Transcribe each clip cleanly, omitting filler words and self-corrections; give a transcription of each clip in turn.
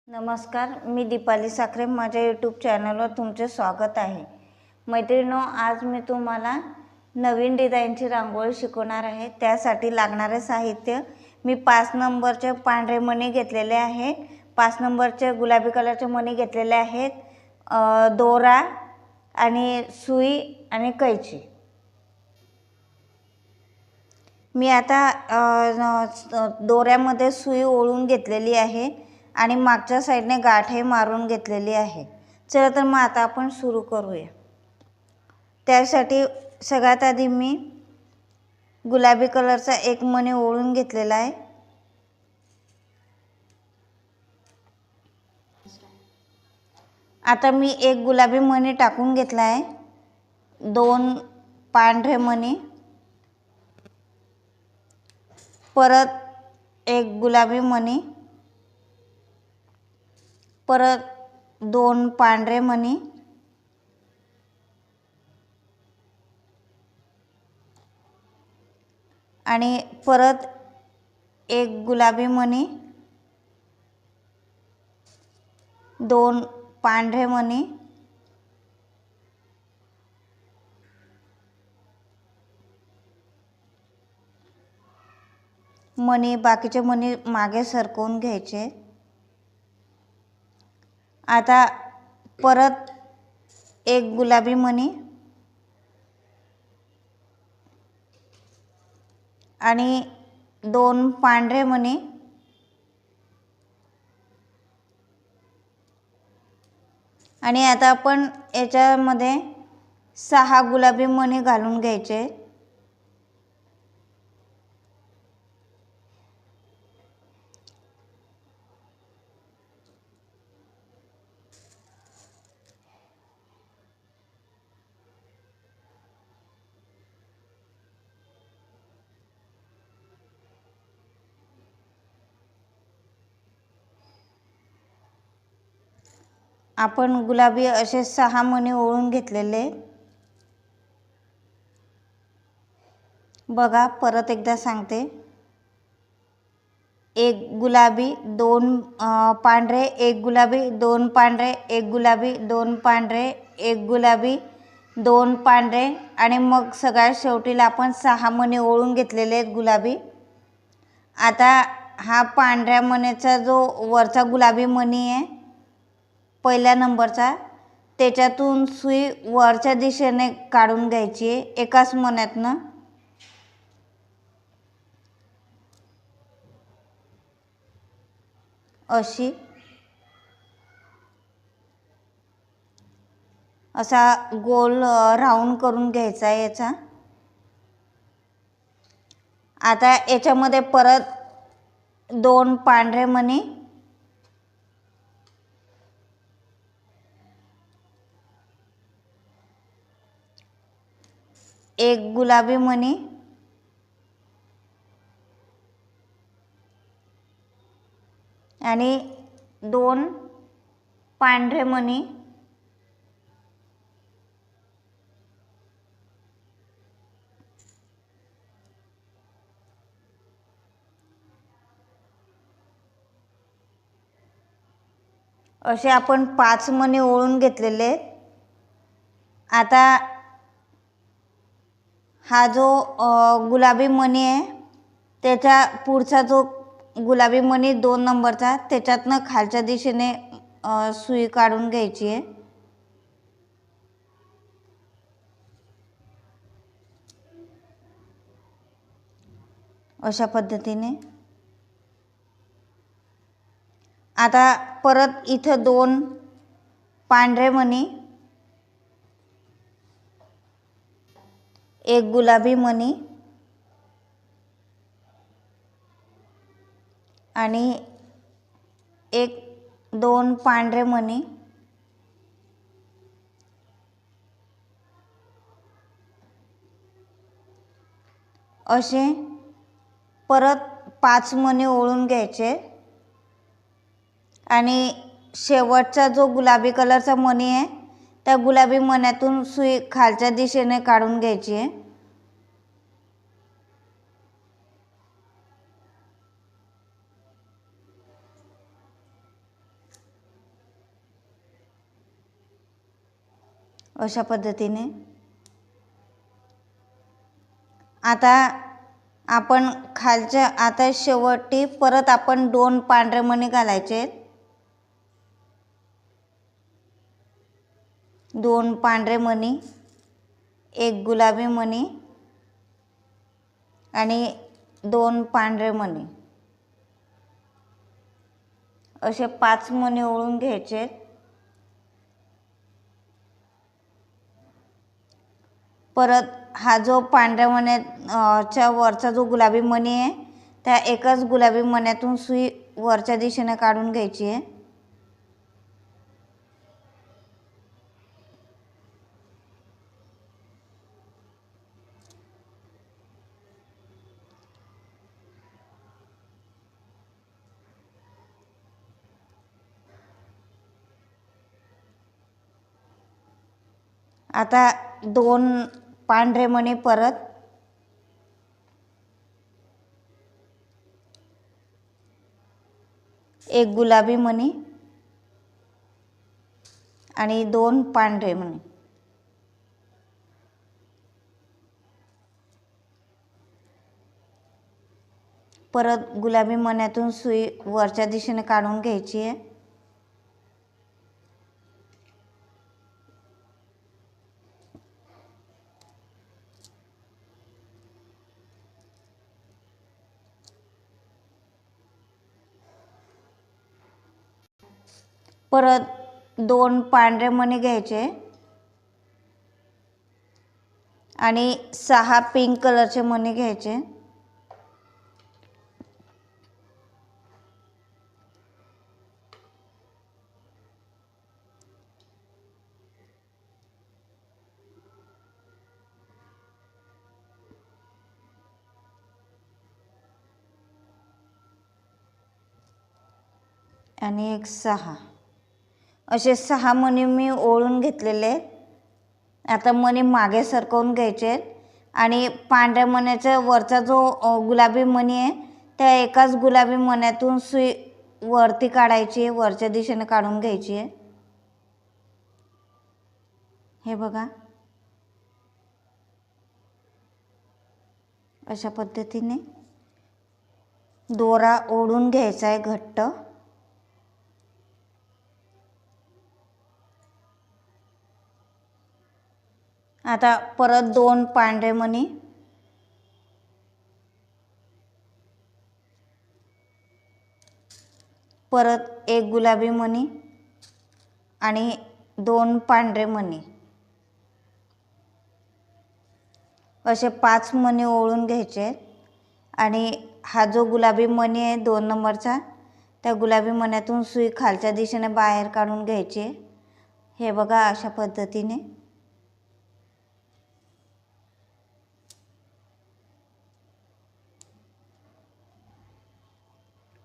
नमस्कार, मी दीपाली साखरे. माझ्या यूट्यूब चॅनलवर तुमचे स्वागत आहे. मैत्रिणींनो, आज मी तुम्हाला नवीन डिझाईनची रांगोळी शिकवणार आहे. त्यासाठी लागणारे साहित्य मी 5 नंबरचे पांढरे मणी घेतलेले आहे, 5 नंबरचे गुलाबी कलरचे मणी घेतलेले आहेत, दोरा आणि सुई आणि कैची. मी आता दोऱ्यामध्ये सुई ओळून घेतलेली आहे आणि मागच्या साईडने गाठही मारून घेतलेली आहे. चला तर मग आता आपण सुरू करूया. त्यासाठी सगळ्यात आधी मी गुलाबी कलरचा एक मणी ओळून घेतलेला आहे. आता मी एक गुलाबी मणी टाकून घेतला आहे, 2 पांढरे मणी, परत एक गुलाबी मणी, परत 2 पांढरे मणी, आणि परत एक गुलाबी मणी, 2 पांढरे मणी, बाकीचे मणी मागे सरकवून घ्यायचे. आता परत एक गुलाबी मणी आणि 2 पांढरे मणी, आणि आता आपण याच्यामध्ये 6 गुलाबी मणी घालून घ्यायचे. आपण गुलाबी असे 6 मणी ओळून घेतलेले. बघा, परत एकदा सांगते. एक गुलाबी, 2 पांढरे, एक गुलाबी, 2 पांढरे, एक गुलाबी, 2 पांढरे, एक गुलाबी, 2 पांढरे, आणि मग सगळ्यात शेवटीला आपण 6 मणी ओळून घेतलेले आहेत गुलाबी. आता हा पांढऱ्या मणीचा जो वरचा गुलाबी मणी आहे पहिल्या नंबरचा, त्याच्यातून सुई वरच्या दिशेने काढून घ्यायची आहे एकाच मण्यातनं. असा गोल राऊंड करून घ्यायचा आहे याचा. आता याच्यामध्ये परत 2 पांढरे मणी, एक गुलाबी मणी, आणि 2 पांढरे मणी, असे आपण 5 मणी ओळून घेतलेले आहेत. आता हा जो गुलाबी मणी आहे त्याच्या पुढचा जो गुलाबी मणी 2 नंबरचा, त्याच्यातनं खालच्या दिशेने सुई काढून घ्यायची आहे. अशा पद्धतीने. आता परत इथं 2 पांढरे मणी, एक गुलाबी मणी, आणि 2 पांढरे मणी, असे परत 5 मणी ओळून घ्यायचे. आणि शेवटचा जो गुलाबी कलरचा मणी आहे त्या गुलाबी मण्यातून सुई खालच्या दिशेने काढून घ्यायची आहे. अशा पद्धतीने आता आपण खालच्या आता शेवटी परत आपण 2 पांढरे मणी घालायचे, 2 पांढरे मणी, 1 गुलाबी मणी आणि 2 पांढरे मणी, असे 5 मणी ओळून घ्यायचे। परत हा जो पांढऱ्या मण्याच्या वरचा जो गुलाबी मणी आहे त्या एकाच गुलाबी मण्यातून सुई वरच्या दिशेने काढून घ्यायची आहे। आता 2 पांढरे मणी परत, एक गुलाबी मणी आणि 2 पांढरे मणी, परत गुलाबी मण्यातून सुई वरच्या दिशेने काढून घ्यायची आहे। परत 2 पांढरे मणी घ्यायचे आणि 6 पिंक कलरचे मणी घ्यायचे। आणि एक 6 असे 6 मणी मी ओळून घेतलेले आहेत। आता मणी मागे सरकवून घ्यायचे आणि पांढऱ्या मण्याच्या वरचा जो गुलाबी मणी आहे त्या एकाच गुलाबी मण्यातून सुई वरती काढायची आहे, वरच्या दिशेने काढून घ्यायची आहे। हे बघा अशा पद्धतीने दोरा ओढून घ्यायचा आहे घट्ट। आता परत 2 पांढरे मणी, परत 1 गुलाबी मणी आणि 2 पांढरे मणी, असे 5 मणी ओळून घ्यायचे आणि हा जो गुलाबी मणी आहे 2 नंबरचा त्या गुलाबी मण्यातून सुई खालच्या दिशेने बाहेर काढून घ्यायची। हे बघा अशा पद्धतीने।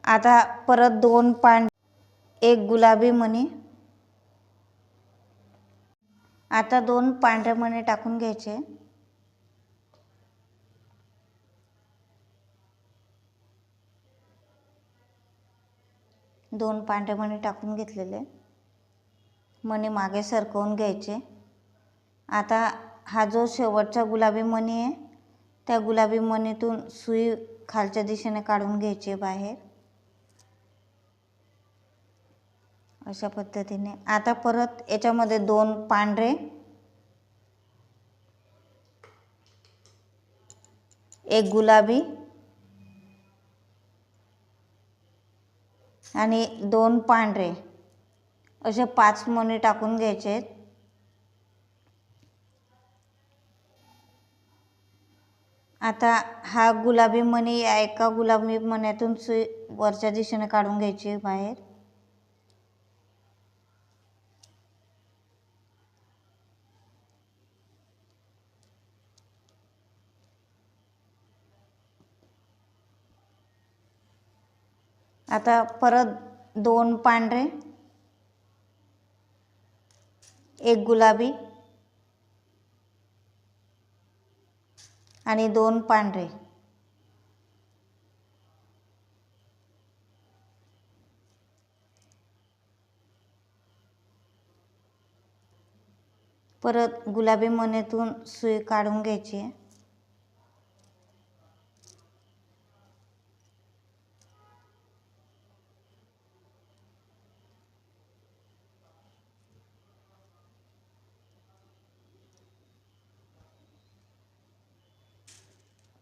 आता परत 2 एक गुलाबी मणी, आता 2 पांढरे मणी टाकून घ्यायचे। दोन पांढरे मणी टाकून घेतलेले, मणी मागे सरकवून घ्यायचे। आता हा जो शेवटचा गुलाबी मणी आहे त्या गुलाबी मणीतून सुई खालच्या दिशेने काढून घ्यायची बाहेर अशा पद्धतीने। आता परत याच्यामध्ये 2 पांढरे, एक गुलाबी आणि 2 पांढरे असे 5 मणी टाकून घ्यायचे। आता हा गुलाबी मणी या एका गुलाबी मण्यातून सुई वरच्या दिशेने काढून घ्यायची बाहेर। आता परत 2 पांढरे, एक गुलाबी आणि 2 पांढरे, परत गुलाबी मणीतून सुई काढून घ्यायची आहे.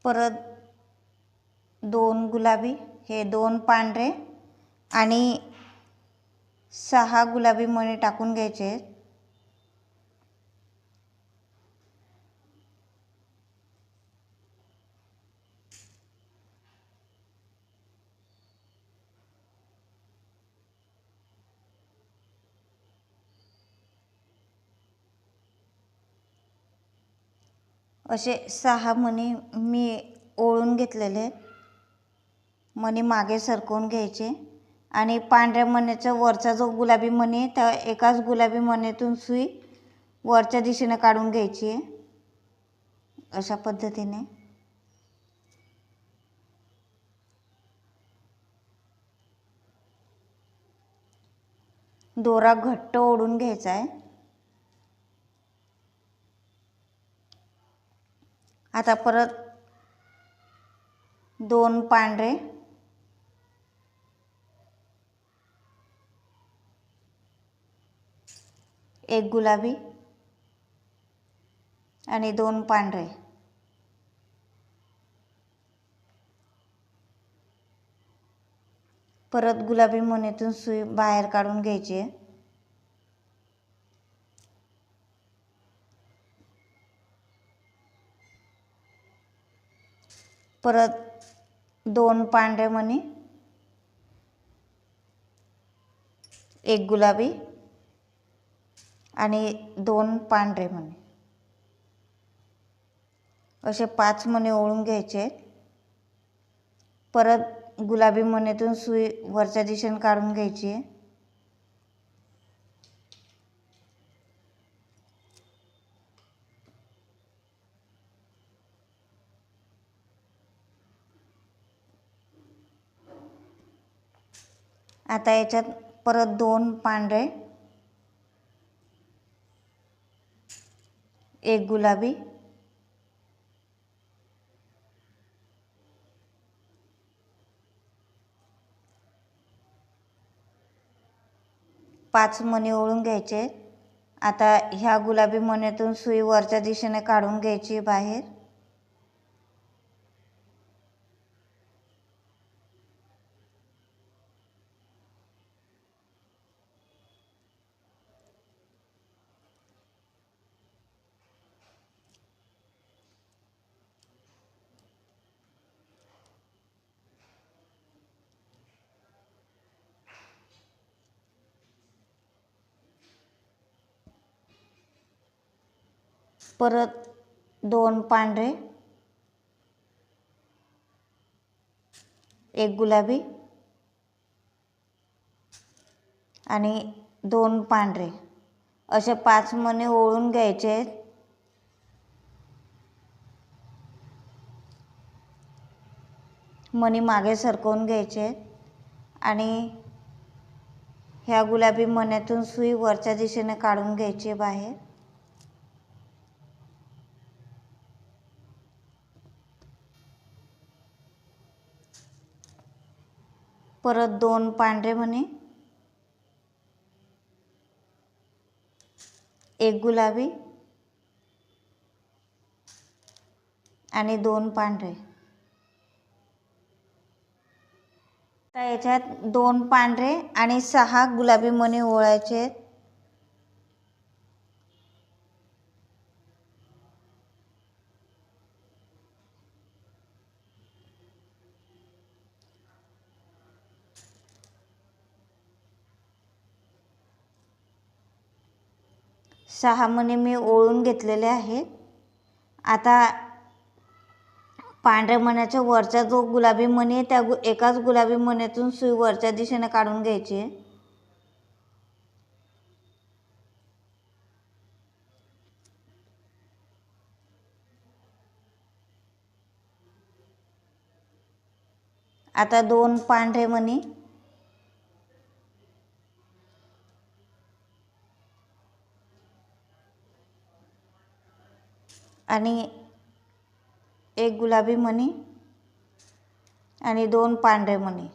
परत 2 गुलाबी, हे 2 पांढरे आणि 6 गुलाबी मणी टाकून घ्यायचे आहेत. असे 6 मणी मी ओळून घेतलेले आहेत. मणी मागे सरकवून घ्यायचे आणि पांढऱ्या मण्याचा वरचा जो गुलाबी मणी आहे त्या एकाच गुलाबी मणीतून सुई वरच्या दिशेने काढून घ्यायची आहे. अशा पद्धतीने दोरा घट्ट ओढून घ्यायचा आहे. आता परत 2 पांढरे, 1 गुलाबी आणि 2 पांढरे. परत गुलाबी मणीतून सुई बाहेर काढून घ्यायची आहे. परत 2 पांढरे मणी, 1 गुलाबी आणि 2 पांढरे मणी, असे 5 मणी ओळून घ्यायचे आहेत. परत गुलाबी मणीतून सुई वरच्या दिशेने काढून घ्यायची आहे. आता याच्यात परत 2 पांढरे, 1 गुलाबी पाच मणी ओळून घ्यायचे. आता ह्या गुलाबी मणीतून सुई वरच्या दिशेने काढून घ्यायची बाहेर. परत 2 पांढरे, 1 गुलाबी आणि 2 पांढरे, असे 5 मणी ओळून घ्यायचे आहेत. मणी मागे सरकवून घ्यायचे आहेत आणि ह्या गुलाबी मण्यातून सुई वरच्या दिशेने काढून घ्यायची बाहेर. परत 2 पांढरे मणी, 1 गुलाबी आणि 2 पांढरे. आता याच्यात 2 पांढरे आणि 6 गुलाबी मणी ओळायचे आहेत. सहा मणी मी ओळून घेतलेले आहेत. आता पांढऱ्या मण्याच्या वरचा जो गुलाबी मणी आहे त्या एकाच गुलाबी मणीतून सुई वरच्या दिशेने काढून घ्यायची आहे. आता 2 पांढरे मणी, आणि एक गुलाबी मणी आणि 2 पांढरे मणी.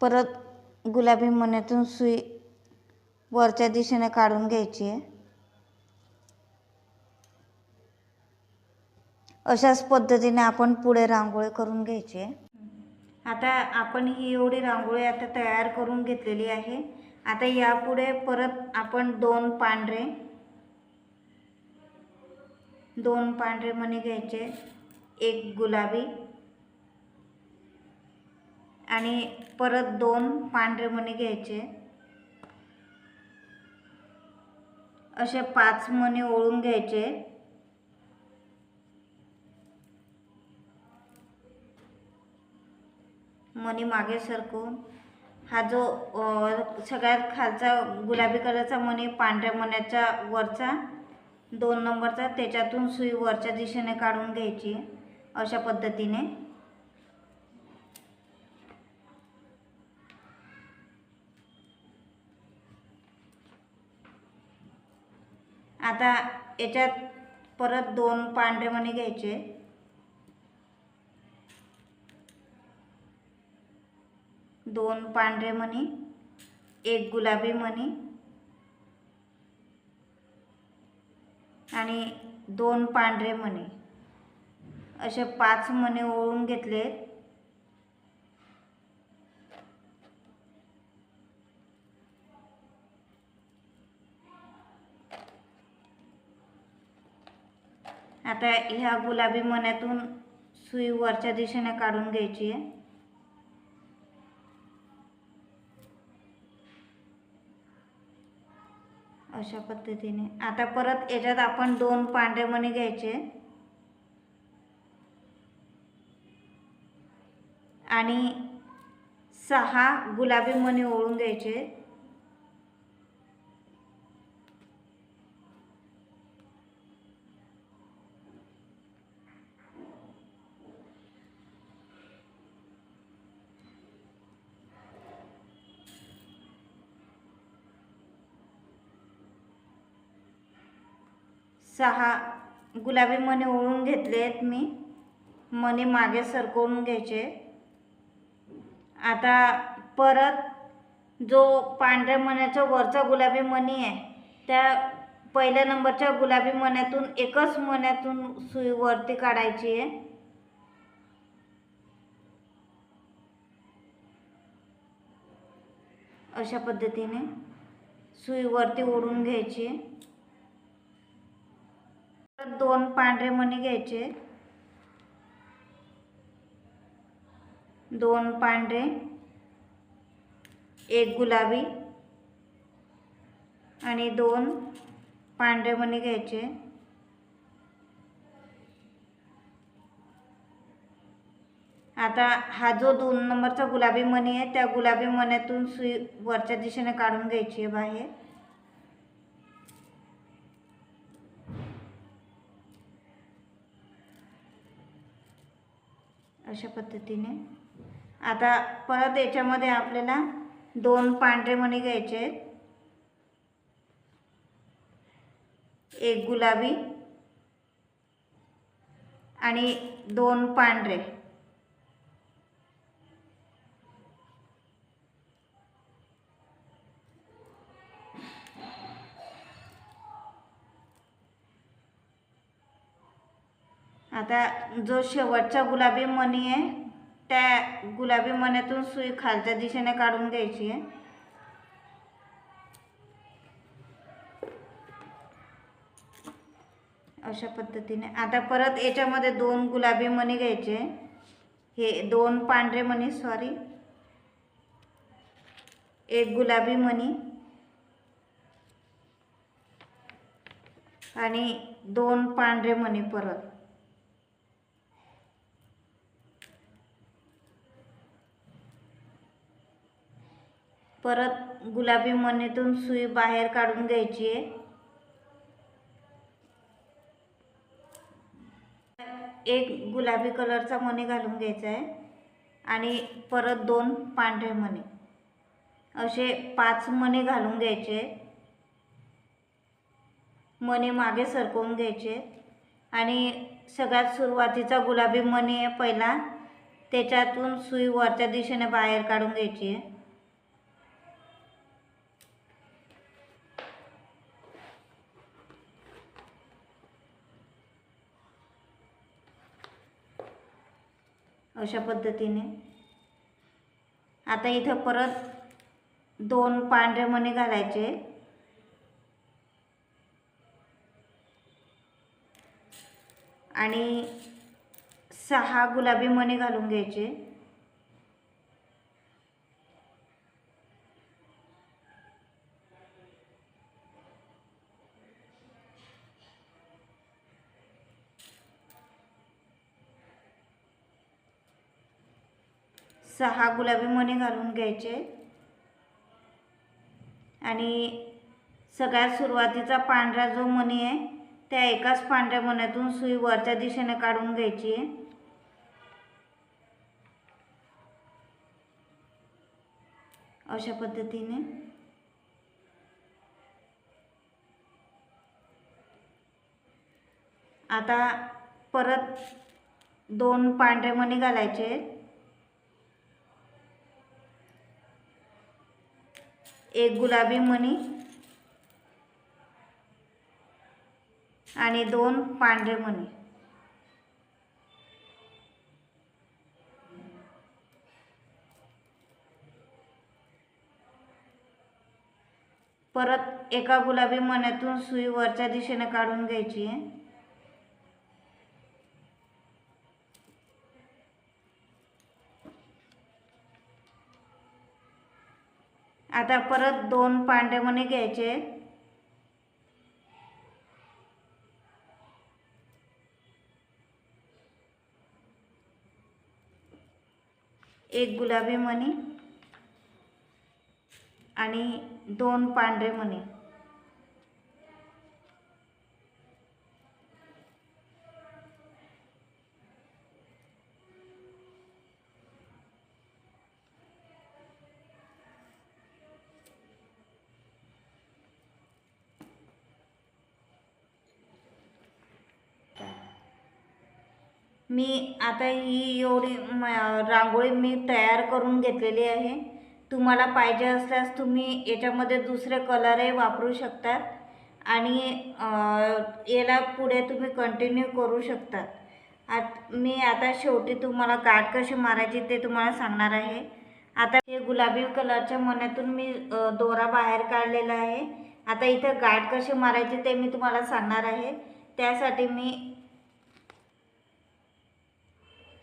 परत गुलाबी मण्यातून सुई वरच्या दिशेने काढून घ्यायची आहे. अशाच पद्धतीने आपण पुढे रांगोळी करून घ्यायची आहे. आता आपण ही एवढी रांगोळी आता तयार करून घेतलेली आहे. आता यापुढे परत आपण 2 पांढरे मणी घ्यायचे, एक गुलाबी आणि परत 2 पांढरे मणी घ्यायचे. असे 5 मणी ओळून घ्यायचे. मणी मागे सरकवून हा जो सगळ्यात खालचा गुलाबी कलरचा मणी पांढऱ्या मण्याच्या वरचा 2 नंबरचा त्याच्यातून सुई वरच्या दिशेने काढून घ्यायची अशा पद्धतीने. आता याच्यात परत 2 पांढरे मणी घ्यायचे, 2 पांढरे मणी, एक गुलाबी मणी आणि 2 पांढरे मणी असे 5 मणी ओळून घेतले. आता ह्या गुलाबी मण्यातून सुई वरच्या दिशेने काढून घ्यायची आहे. अशा पद्धतीने. आता परत याच्यात आपण 2 पांढरे मणी घ्यायचे आणि 6 गुलाबी मणी ओळून घ्यायचे. सहा गुलाबी मणी ओळून घेतलेत मी. मणी मागे सरकवून घ्यायचे. आता परत जो पांढऱ्या मण्याचा वरचा गुलाबी मणी आहे त्या पहिल्या नंबरच्या गुलाबी मण्यातून एकच मण्यातून सुई वरती काढायची आहे. अशा पद्धतीने सुई वरती ओढून घ्यायची. 2 पांढरे मणी घ्यायचे, 2 पांढरे, एक गुलाबी आणि 2 पांढरे मणी घ्यायचे. आता हा जो 2 नंबरचा गुलाबी मणी आहे त्या गुलाबी मण्यातून सुई वरच्या दिशेने काढून घ्यायची आहे बाहेर. अशा पद्धतीने. आता परत याच्यामध्ये आपल्याला 2 पांढरे मणी घ्यायचे, एक गुलाबी आणि 2 पांढरे. आता जो शेवटचा गुलाबी मणी आहे त्या गुलाबी मण्यातून सुई खालच्या दिशेने काढून घ्यायची आहे. अशा पद्धतीने. आता परत याच्यामध्ये 2 गुलाबी मणी घ्यायचे, हे 2 पांढरे मणी सॉरी, एक गुलाबी मणी आणि 2 पांढरे मणी. परत गुलाबी मणीतून सुई बाहेर काढून घ्यायची आहे. एक गुलाबी कलरचा मणी घालून घ्यायचा आहे आणि परत 2 पांढरे मणी असे 5 मणी घालून घ्यायचे. मणी मागे सरकवून घ्यायचे आणि सगळ्यात सुरुवातीचा गुलाबी मणी आहे पहिला, त्याच्यातून सुई वरच्या दिशेने बाहेर काढून घ्यायची आहे. अशा पद्धतीने. आता इथं परत 2 पांढरे मणी घालायचे आणि 6 गुलाबी मणी घालून घ्यायचे. सहा गुलाबी मणी घालून घ्यायचे आणि सगळ्यात सुरुवातीचा पांढरा जो मणी आहे त्या एकाच पांढऱ्या मण्यातून सुई वरच्या दिशेने काढून घ्यायची आहे. अशा पद्धतीने. आता परत 2 पांढरे मणी घालायचे, एक गुलाबी मणी आणि 2 पांढरे मणी. परत एका गुलाबी मण्यातून सुई वरच्या दिशेने काढून घ्यायची आहे. आता परत 2 पांढरे मणी घ्यायचे, एक गुलाबी मणी आणि 2 पांढरे मणी. मी आता ही एवढी रांगोळी मी तयार करून घेतलेली आहे. तुम्हाला पाहिजे असल्यास तुम्ही याच्यामध्ये दुसरे कलरही वापरू शकतात आणि याला पुढे तुम्ही कंटिन्यू करू शकतात. मी आता शेवटी तुम्हाला गाठ कशी मारायची ते तुम्हाला सांगणार आहे. आता हे गुलाबी कलरच्या मण्यातून मी दोरा बाहेर काढलेला आहे. आता इथं गाठ कशी मारायची ते मी तुम्हाला सांगणार आहे. त्यासाठी मी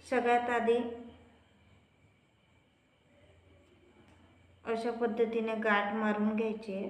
सगळ्यात आधी अशा पद्धतीने गाठ मारून घ्यायची आहे.